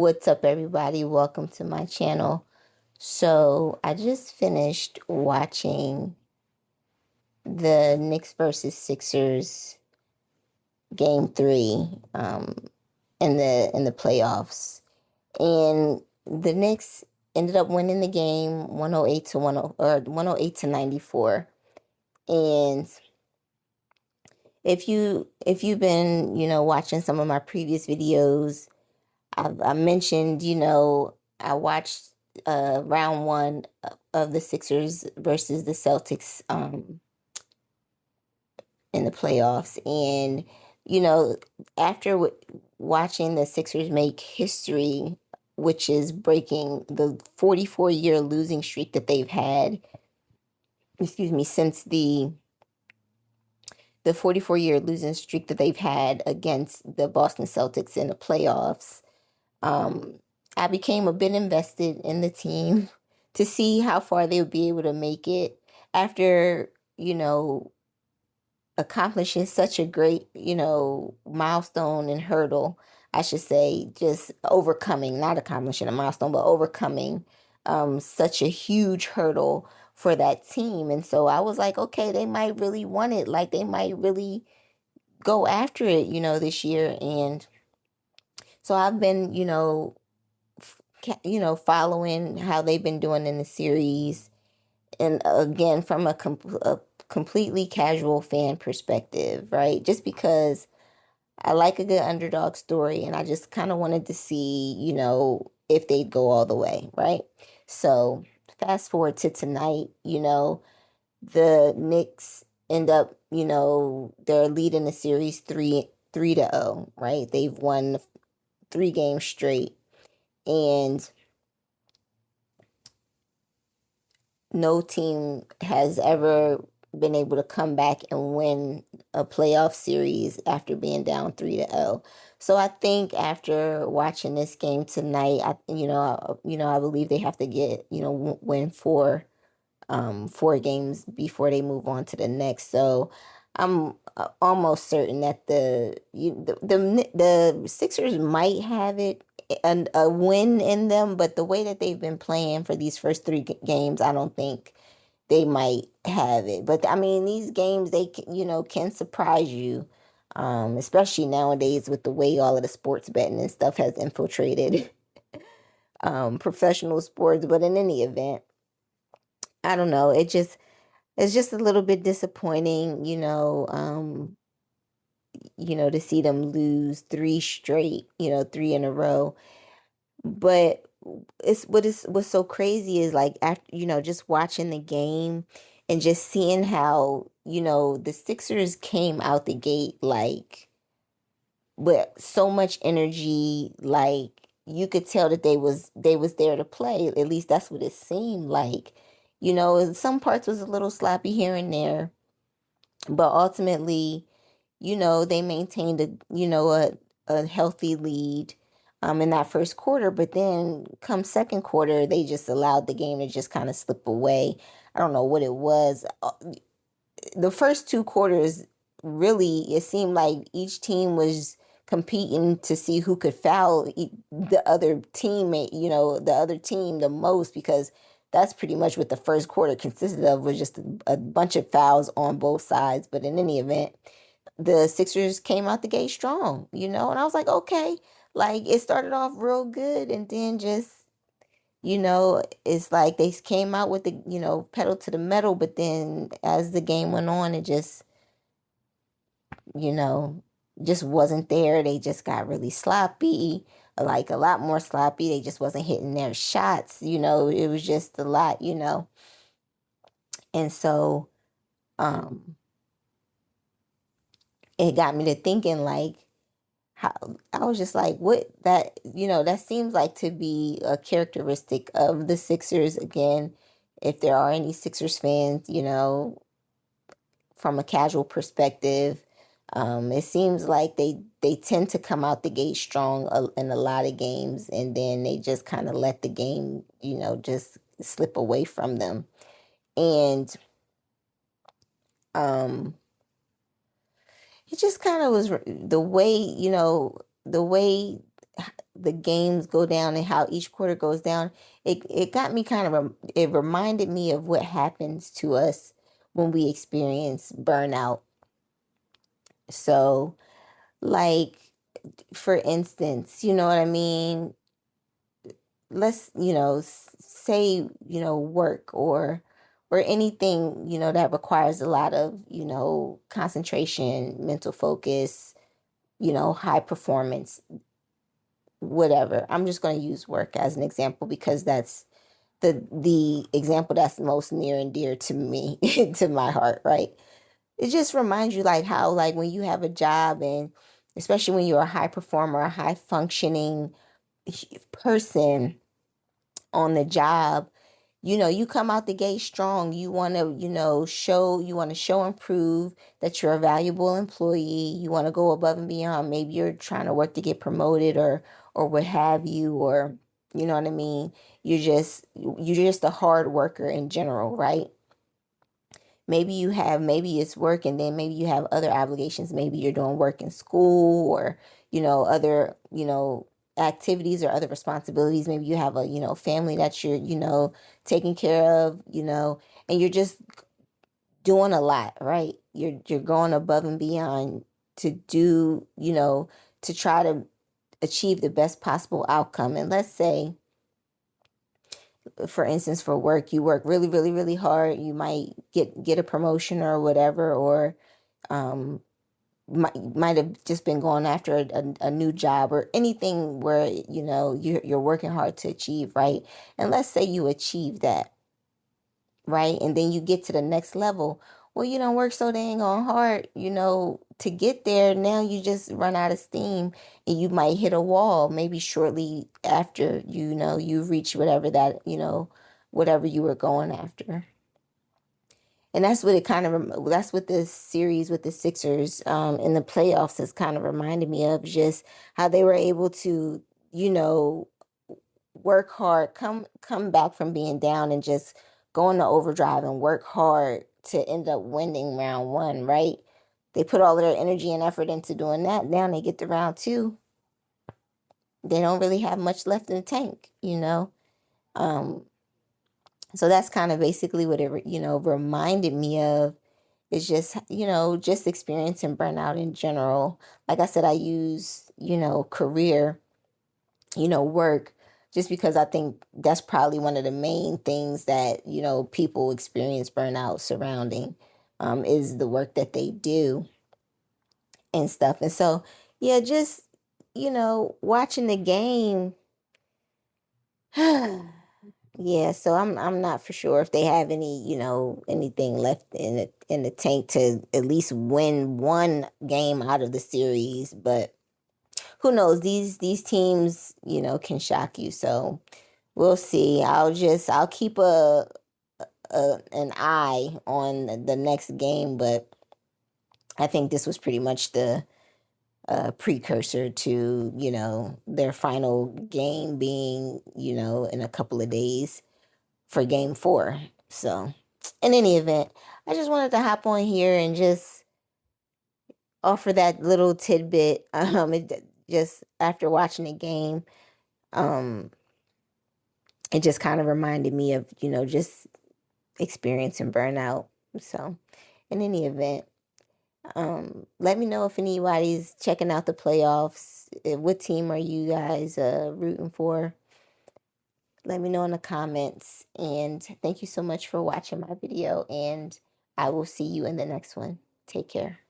What's up, everybody? Welcome to my channel. So, I just finished watching the Knicks versus Sixers game 3 in the playoffs. And the Knicks ended up winning the game 108 to 10 or 108 to 94. And if you've been, watching some of my previous videos, I mentioned, I watched round one of the Sixers versus the Celtics in the playoffs. And, you know, after watching the Sixers make history, which is breaking the 44-year losing streak that they've had, excuse me, since the 44-year losing streak that they've had against the Boston Celtics in the playoffs. Um, I became a bit invested in the team to see how far they would be able to make it after, accomplishing such a great, milestone and hurdle, I should say, just overcoming, not accomplishing a milestone, but overcoming such a huge hurdle for that team. And so I was like, okay, they might really want it. Like they might really go after it, this year. And so I've been, following how they've been doing in the series. And again, from a completely casual fan perspective, right? Just because I like a good underdog story and I just kind of wanted to see, if they'd go all the way, right? So fast forward to tonight, the Knicks end up, they're leading the series 3-0, right? They've won 3 games straight. And no team has ever been able to come back and win a playoff series after being down 3-0. So I think after watching this game tonight, I believe they have to get, win four games before they move on to the next. So I'm almost certain that the Sixers might have it and a win in them, but the way that they've been playing for these first three games, I don't think they might have it. But I mean, these games can surprise you, especially nowadays with the way all of the sports betting and stuff has infiltrated professional sports. But in any event, I don't know. It's just a little bit disappointing, to see them lose three straight, three in a row. But what's so crazy is like after, just watching the game and just seeing how, the Sixers came out the gate like with so much energy, like you could tell that they was there to play. At least that's what it seemed like. Some parts was a little sloppy here and there, but ultimately, they maintained a healthy lead in that first quarter, but then come second quarter, they just allowed the game to just kind of slip away. I don't know what it was. The first 2 quarters, really, it seemed like each team was competing to see who could foul the other teammate, the other team the most, because that's pretty much what the first quarter consisted of, was just a bunch of fouls on both sides. But in any event, the Sixers came out the gate strong, and I was like, okay, like it started off real good and then just, it's like they came out with the, pedal to the metal, but then as the game went on, it you know, just wasn't there. They just got really sloppy, like a lot more sloppy. They just wasn't hitting their shots, it was just a lot. And so, um, it got me to thinking like, how I was just like, what that seems like to be a characteristic of the Sixers again. If there are any Sixers fans, from a casual perspective, it seems like they tend to come out the gate strong in a lot of games, and then they just kind of let the game, just slip away from them. And um, it just kind of was the way, the way the games go down and how each quarter goes down, it got me kind of, it reminded me of what happens to us when we experience burnout. So, like, for instance, you know what I mean? Let's, say, work or anything, that requires a lot of, concentration, mental focus, high performance, whatever. I'm just going to use work as an example because that's the example that's most near and dear to me, to my heart, right? It just reminds you like how, like, when you have a job, and especially when you're a high performer, a high functioning person on the job, you come out the gate strong. You want to, show and prove that you're a valuable employee. You want to go above and beyond. Maybe you're trying to work to get promoted or what have you, or you know what I mean? You're just a hard worker in general, right? Maybe it's work, and then maybe you have other obligations. Maybe you're doing work in school, or other activities or other responsibilities. Maybe you have a family that you're taking care of, and you're just doing a lot, right? You're going above and beyond to do, to try to achieve the best possible outcome. And let's say, for instance, for work, you work really, really, really hard. You might get a promotion or whatever, or um, might have just been going after a new job or anything where you're working hard to achieve, right? And let's say you achieve that, right? And then you get to the next level. Well, you don't work so dang on hard, to get there. Now you just run out of steam, and you might hit a wall maybe shortly after, you've reached whatever you were going after. And that's what that's what this series with the Sixers in the playoffs has kind of reminded me of, just how they were able to, you know, work hard, come back from being down, and just go into overdrive and work hard to end up winning round one, right? They put all of their energy and effort into doing that. Now they get to round two. They don't really have much left in the tank. Um, so that's kind of basically what it, reminded me of, is just experiencing burnout in general. Like I said, I use, career, work, just because I think that's probably one of the main things that, people experience burnout surrounding, is the work that they do and stuff. And so, yeah, just, watching the game. Yeah, so I'm not for sure if they have any, anything left in the tank to at least win one game out of the series, but who knows? These teams, can shock you. So we'll see. I'll keep an eye on the next game, but I think this was pretty much the precursor to, their final game being, in a couple of days for game four. So, in any event, I just wanted to hop on here and just offer that little tidbit. Just after watching the game, um, it just kind of reminded me of, just experiencing burnout. So, in any event, let me know if anybody's checking out the playoffs. What team are you guys rooting for? Let me know in the comments. And thank you so much for watching my video. And I will see you in the next one. Take care.